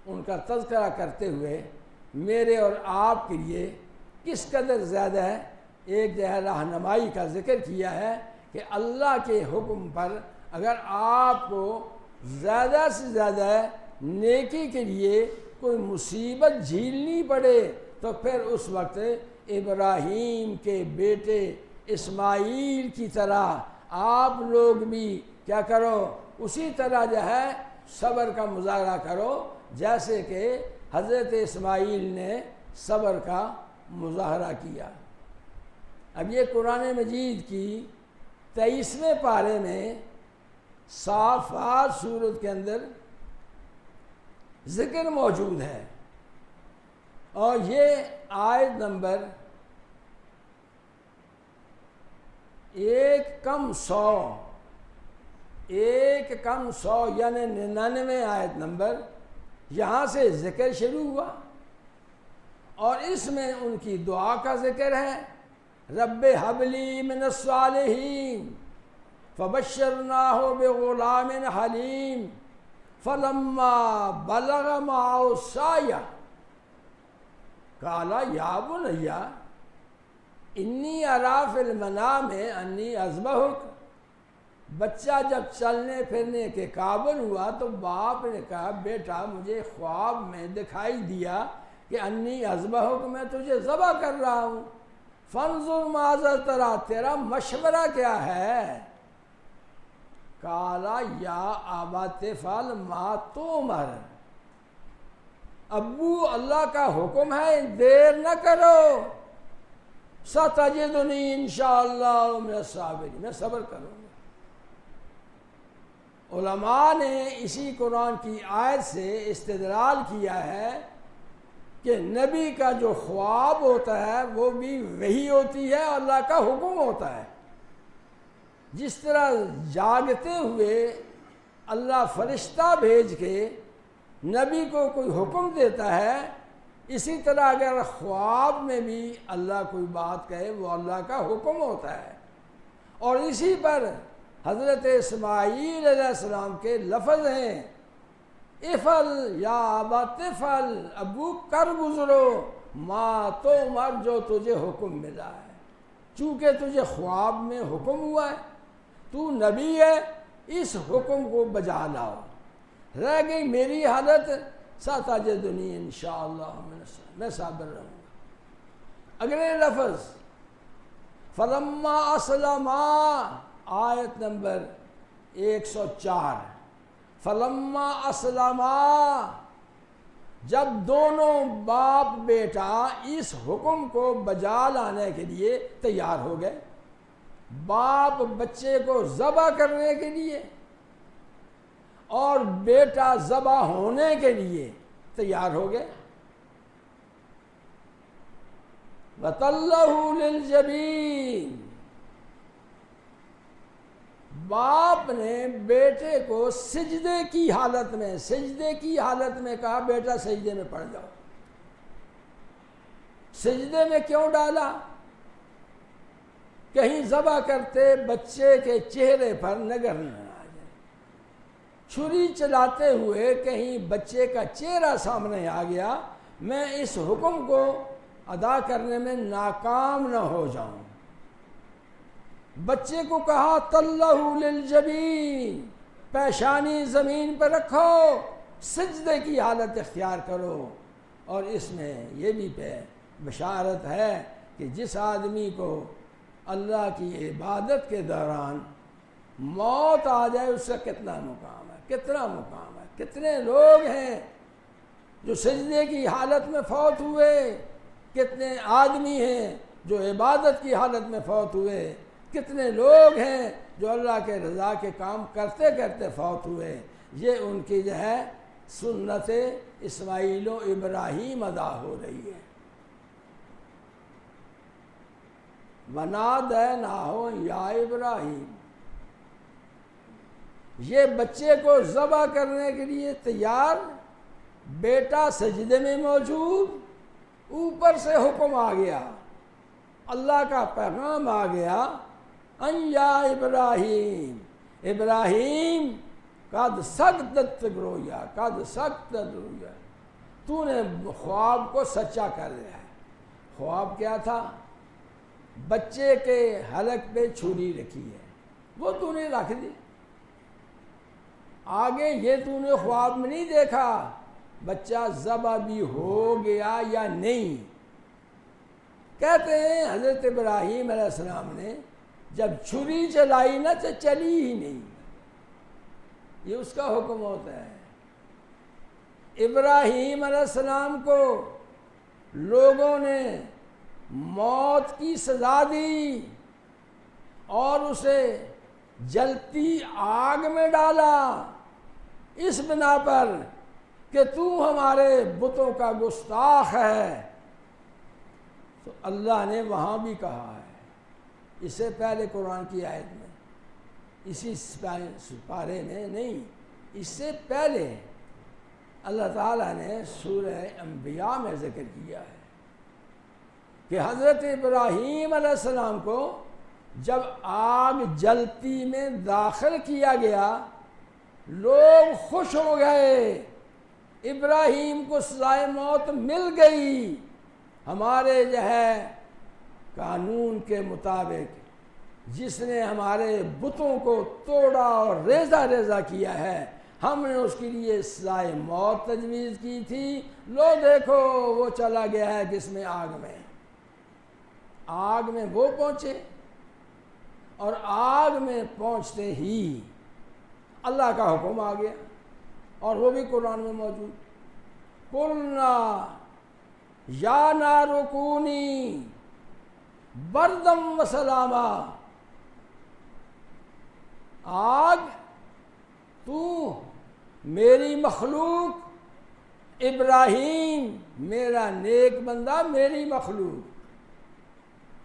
ان کا تذکرہ کرتے ہوئے میرے اور آپ کے لیے کس قدر زیادہ ہے ایک جو ہے رہنمائی کا ذکر کیا ہے کہ اللہ کے حکم پر اگر آپ کو زیادہ سے زیادہ نیکی کے لیے کوئی مصیبت جھیلنی پڑے تو پھر اس وقت ابراہیم کے بیٹے اسماعیل کی طرح آپ لوگ بھی کیا کرو، اسی طرح جو ہے صبر کا مظاہرہ کرو جیسے کہ حضرت اسماعیل نے صبر کا مظاہرہ کیا۔ اب یہ قرآن مجید کی 23ویں پارے میں صافات سورت کے اندر ذکر موجود ہے، اور یہ آیت نمبر 1 کم 100 یعنی 99 آیت نمبر یہاں سے ذکر شروع ہوا، اور اس میں ان کی دعا کا ذکر ہے، رب ہب لی من الصالحین فبشرناہ بغلام حلیم فلما بلغ معه السعی قال یا بنی انی اری فی المنام انی اذبحک۔ بچہ جب چلنے پھرنے کے قابل ہوا تو باپ نے کہا بیٹا مجھے خواب میں دکھائی دیا کہ انی اذبحک، میں تجھے ذبح کر رہا ہوں، فانظر ماذا تری، تیرا مشورہ کیا ہے؟ قال یا ابت افعل ما تؤمر، ابو اللہ کا حکم ہے دیر نہ کرو، ستجدنی انشاءاللہ من الصابرین، میں صبر کروں گا۔ علماء نے اسی قرآن کی آیت سے استدلال کیا ہے کہ نبی کا جو خواب ہوتا ہے وہ بھی وحی ہوتی ہے، اللہ کا حکم ہوتا ہے۔ جس طرح جاگتے ہوئے اللہ فرشتہ بھیج کے نبی کو کوئی حکم دیتا ہے، اسی طرح اگر خواب میں بھی اللہ کوئی بات کہے وہ اللہ کا حکم ہوتا ہے۔ اور اسی پر حضرت اسماعیل علیہ السلام کے لفظ ہیں، افعل یا ابت افعل، ابو کر گزرو ما تؤمر، جو تجھے حکم ملا ہے، چونکہ تجھے خواب میں حکم ہوا ہے، تو نبی ہے، اس حکم کو بجا لاؤ۔ رہ گئی میری حالت، ستجدنی انشاءاللہ من الصابرین، میں صابر رہوں گا۔ اگلے لفظ فلما اسلما، آیت نمبر 104، فلما اسلما، جب دونوں باپ بیٹا اس حکم کو بجا لانے کے لیے تیار ہو گئے، باپ بچے کو ذبح کرنے کے لیے اور بیٹا ذبح ہونے کے لیے تیار ہو گئے، وَتَلَّهُ لِلْجَبِينِ، باپ نے بیٹے کو سجدے کی حالت میں کہا بیٹا سجدے میں پڑ جاؤ۔ سجدے میں کیوں ڈالا؟ کہیں ذبح کرتے بچے کے چہرے پر نظر نہ آ جائے، چھری چلاتے ہوئے کہیں بچے کا چہرہ سامنے آ گیا، میں اس حکم کو ادا کرنے میں ناکام نہ ہو جاؤں۔ بچے کو کہا تَلَّهُ لِلْجَبِينِ، پیشانی زمین پر رکھو، سجدے کی حالت اختیار کرو۔ اور اس میں یہ بھی بشارت ہے کہ جس آدمی کو اللہ کی عبادت کے دوران موت آ جائے اس کا کتنا مقام ہے، کتنے لوگ ہیں جو سجدے کی حالت میں فوت ہوئے، کتنے آدمی ہیں جو عبادت کی حالت میں فوت ہوئے، کتنے لوگ ہیں جو اللہ کے رضا کے کام کرتے کرتے فوت ہوئے۔ یہ ان کی جو ہے سنت اسماعیل و ابراہیم ادا ہو رہی ہے۔ وَنَادَيْنَاهُ یا ابراہیم، یہ بچے کو ذبح کرنے کے لیے تیار، بیٹا سجدے میں موجود، اوپر سے حکم آ گیا، اللہ کا پیغام آ گیا، ان یا ابراہیم، ابراہیم قد سقطت رؤیا، تو نے خواب کو سچا کر دیا ہے۔ خواب کیا تھا؟ بچے کے حلق پہ چھری رکھی ہے، وہ تو نے رکھ دی۔ آگے یہ تو نے خواب میں نہیں دیکھا بچہ ذبح بھی ہو گیا یا نہیں۔ کہتے ہیں حضرت ابراہیم علیہ السلام نے جب چھری چلائی نا تو چلی ہی نہیں، یہ اس کا حکم ہوتا ہے۔ ابراہیم علیہ السلام کو لوگوں نے موت کی سزا دی اور اسے جلتی آگ میں ڈالا، اس بنا پر کہ تو ہمارے بتوں کا گستاخ ہے۔ تو اللہ نے وہاں بھی کہا ہے، اس سے پہلے قرآن کی آیت میں، اسی پارے میں نہیں، اس سے پہلے اللہ تعالیٰ نے سورہ انبیاء میں ذکر کیا ہے کہ حضرت ابراہیم علیہ السلام کو جب آگ جلتی میں داخل کیا گیا لوگ خوش ہو گئے، ابراہیم کو سزائے موت مل گئی۔ ہمارے جو ہے قانون کے مطابق جس نے ہمارے بتوں کو توڑا اور ریزہ ریزہ کیا ہے، ہم نے اس کے لیے سزائے موت تجویز کی تھی، لو دیکھو وہ چلا گیا ہے کس میں؟ آگ میں۔ آگ میں وہ پہنچے اور آگ میں پہنچتے ہی اللہ کا حکم آ گیا، اور وہ بھی قرآن میں موجود، قُلْنَا یا نارُ کُونِی بَرْدًا وَسَلَامًا، آگ تو میری مخلوق، ابراہیم میرا نیک بندہ، میری مخلوق،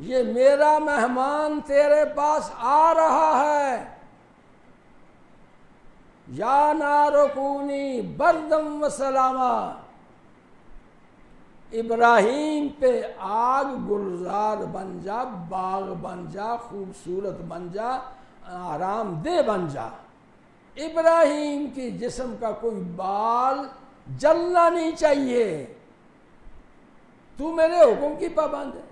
یہ میرا مہمان تیرے پاس آ رہا ہے، یا نارُ کُونِی بَرْدًا وَسَلَامًا، ابراہیم پہ آگ گلزار بن جا، باغ بن جا، خوبصورت بن جا، آرام دہ بن جا۔ ابراہیم کی جسم کا کوئی بال جلنا نہیں چاہیے، تو میرے حکم کی پابند ہے۔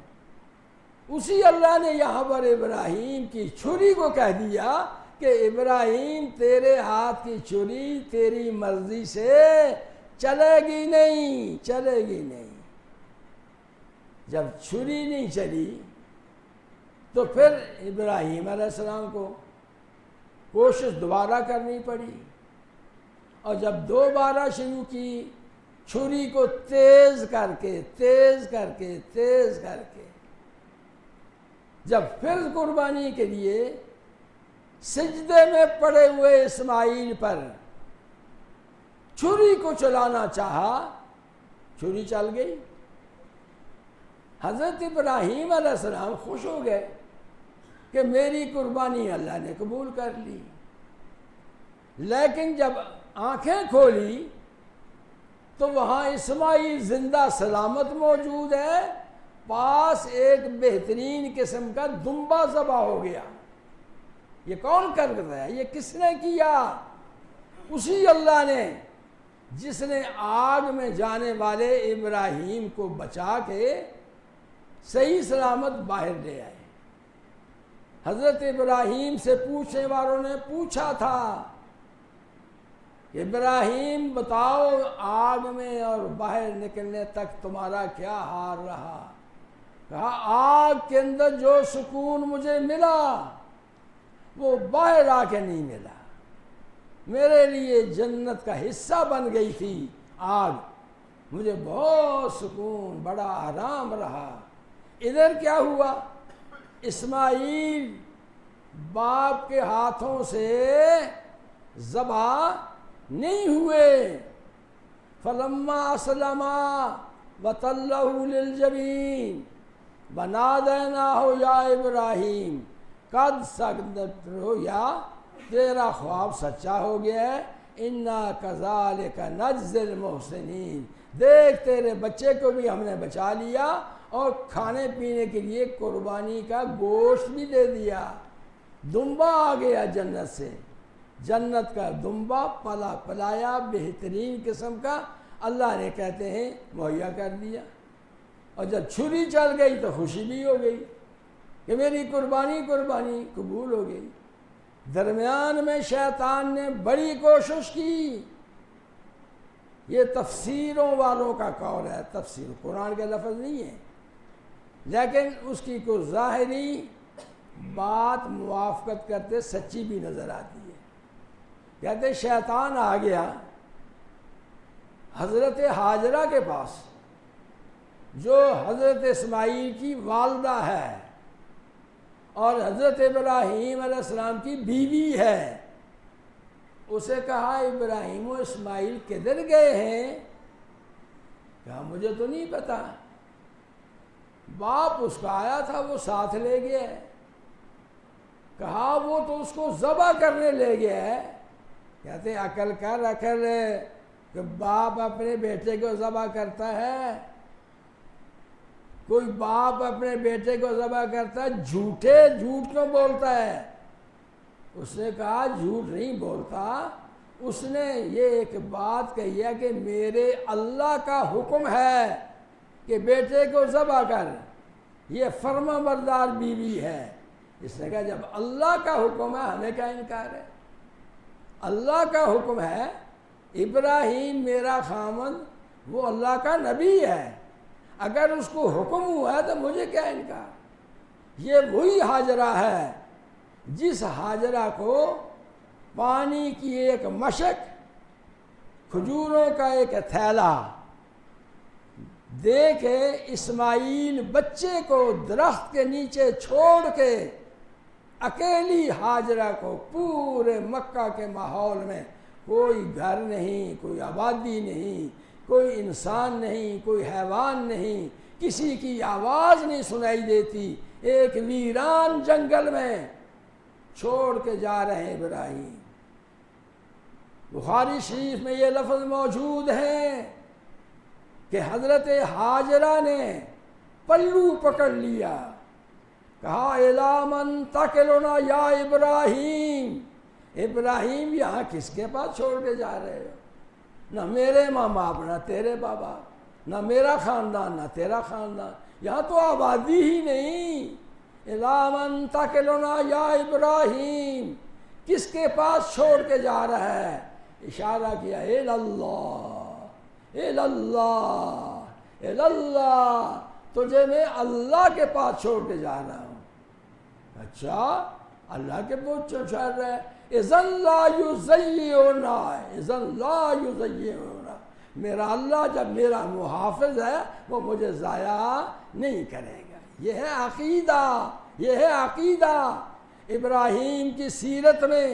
اسی اللہ نے یہاں پر ابراہیم کی چھری کو کہہ دیا کہ ابراہیم تیرے ہاتھ کی چھری تیری مرضی سے چلے گی نہیں، چلے گی نہیں۔ جب چھری نہیں چلی تو پھر ابراہیم علیہ السلام کو کوشش دوبارہ کرنی پڑی، اور جب دوبارہ شروع کی چھری کو تیز کر کے تیز کر کے تیز کر کے، جب پھر قربانی کے لیے سجدے میں پڑے ہوئے اسماعیل پر چھری کو چلانا چاہا، چھری چل گئی۔ حضرت ابراہیم علیہ السلام خوش ہو گئے کہ میری قربانی اللہ نے قبول کر لی، لیکن جب آنکھیں کھولی تو وہاں اسماعیل زندہ سلامت موجود ہے، پاس ایک بہترین قسم کا دمبا ذبح ہو گیا۔ یہ کون کر رہا ہے؟ یہ کس نے کیا؟ اسی اللہ نے جس نے آگ میں جانے والے ابراہیم کو بچا کے صحیح سلامت باہر لے آئے۔ حضرت ابراہیم سے پوچھنے والوں نے پوچھا تھا کہ ابراہیم بتاؤ آگ میں اور باہر نکلنے تک تمہارا کیا حال رہا؟ کہا آگ کے اندر جو سکون مجھے ملا وہ باہر آ کے نہیں ملا، میرے لیے جنت کا حصہ بن گئی تھی آگ، مجھے بہت سکون، بڑا آرام رہا۔ ادھر کیا ہوا؟ اسماعیل باپ کے ہاتھوں سے ذبح نہیں ہوئے، فلما اسلما وتلہ للجبین ونادیناہ یا ابراہیم قد صدقت الرؤیا، تیرا خواب سچا ہو گیا ہے، انا کذالک نجزی المحسنین، دیکھ تیرے بچے کو بھی ہم نے بچا لیا اور کھانے پینے کے لیے قربانی کا گوشت بھی دے دیا۔ دمبا آ گیا جنت سے، جنت کا دمبا پلا پلایا بہترین قسم کا، اللہ نے کہتے ہیں مہیا کر دیا، اور جب چھری چل گئی تو خوشی بھی ہو گئی کہ میری قربانی قبول ہو گئی۔ درمیان میں شیطان نے بڑی کوشش کی، یہ تفسیروں والوں کا قول ہے، تفسیر قرآن کے لفظ نہیں ہے، لیکن اس کی کوئی ظاہری بات موافقت کرتے سچی بھی نظر آتی ہے۔ کہتے شیطان آ گیا حضرت ہاجرہ کے پاس، جو حضرت اسماعیل کی والدہ ہے اور حضرت ابراہیم علیہ السلام کی بیوی ہے۔ اسے کہا ابراہیم و اسماعیل کدھر گئے ہیں؟ کہا مجھے تو نہیں پتا، باپ اس کا آیا تھا وہ ساتھ لے گیا ہے۔ کہا وہ تو اس کو ذبح کرنے لے گیا ہے۔ کہتے عقل کہ باپ اپنے بیٹے کو ذبح کرتا ہے؟ کوئی باپ اپنے بیٹے کو ذبح کرتا ہے؟ جھوٹ کیوں بولتا ہے؟ اس نے کہا جھوٹ نہیں بولتا، اس نے یہ ایک بات کہی ہے کہ میرے اللہ کا حکم ہے کہ بیٹے کو ذبح کر، یہ فرما بردار بیوی ہے۔ اس نے کہا جب اللہ کا حکم ہے ہمیں کیا انکار ہے؟ اللہ کا حکم ہے، ابراہیم میرا خامند وہ اللہ کا نبی ہے، اگر اس کو حکم ہوا ہے تو مجھے کیا انکار؟ یہ وہی ہاجرہ ہے جس ہاجرہ کو پانی کی ایک مشک، کھجوروں کا ایک تھیلا دے کے اسماعیل بچے کو درخت کے نیچے چھوڑ کے اکیلی ہاجرہ کو پورے مکہ کے ماحول میں، کوئی گھر نہیں، کوئی آبادی نہیں، کوئی انسان نہیں، کوئی حیوان نہیں، کسی کی آواز نہیں سنائی دیتی، ایک ویران جنگل میں چھوڑ کے جا رہے ہیں ابراہیم۔ بخاری شریف میں یہ لفظ موجود ہیں کہ حضرت ہاجرہ نے پلو پکڑ لیا، کہا اِلیٰ مَن تَکِلُنَا یا ابراہیم، ابراہیم یہاں کس کے پاس چھوڑ کے جا رہے ہو؟ نہ میرے ماں باپ نہ تیرے بابا، نہ میرا خاندان نہ تیرا خاندان، یہاں تو آبادی ہی نہیں۔ اِلیٰ مَن تَکِلُنَا یا ابراہیم، کس کے پاس چھوڑ کے جا رہا ہے؟ اشارہ کیا اِلی اللہ، اِلی اللہ، اِلی اللہ، تجھے میں اللہ کے پاس چھوڑ کے جا رہا ہوں۔ اچھا اللہ کے پاس چھوڑ رہا ہے؟ اِذَن لَا یُضَیِّعُنَا، اِذَن لَا یُضَیِّعُنَا، میرا اللہ جب میرا محافظ ہے وہ مجھے ضائع نہیں کرے گا۔ یہ ہے عقیدہ، یہ ہے عقیدہ۔ ابراہیم کی سیرت میں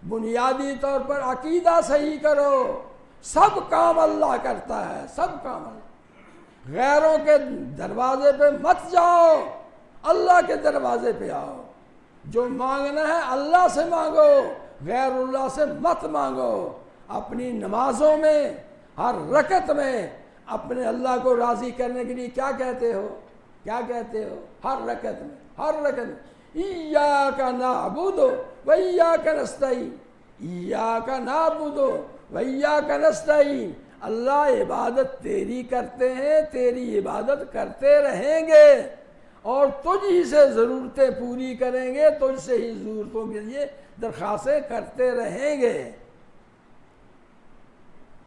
بنیادی طور پر عقیدہ صحیح کرو، سب کام اللہ کرتا ہے، سب کام اللہ، غیروں کے دروازے پہ مت جاؤ، اللہ کے دروازے پہ آؤ، جو مانگنا ہے اللہ سے مانگو، غیر اللہ سے مت مانگو۔ اپنی نمازوں میں ہر رکعت میں اپنے اللہ کو راضی کرنے کے لیے کیا کہتے ہو؟ کیا کہتے ہو؟ ہر رکعت میں ایاک نعبد و ایاک نستعین، ایاک نعبد و ایاک نستعین، اللہ عبادت تیری کرتے ہیں، تیری عبادت کرتے رہیں گے، اور تجھ ہی سے ضرورتیں پوری کریں گے، تجھ سے ہی ضرورتوں کے لیے درخواستیں کرتے رہیں گے۔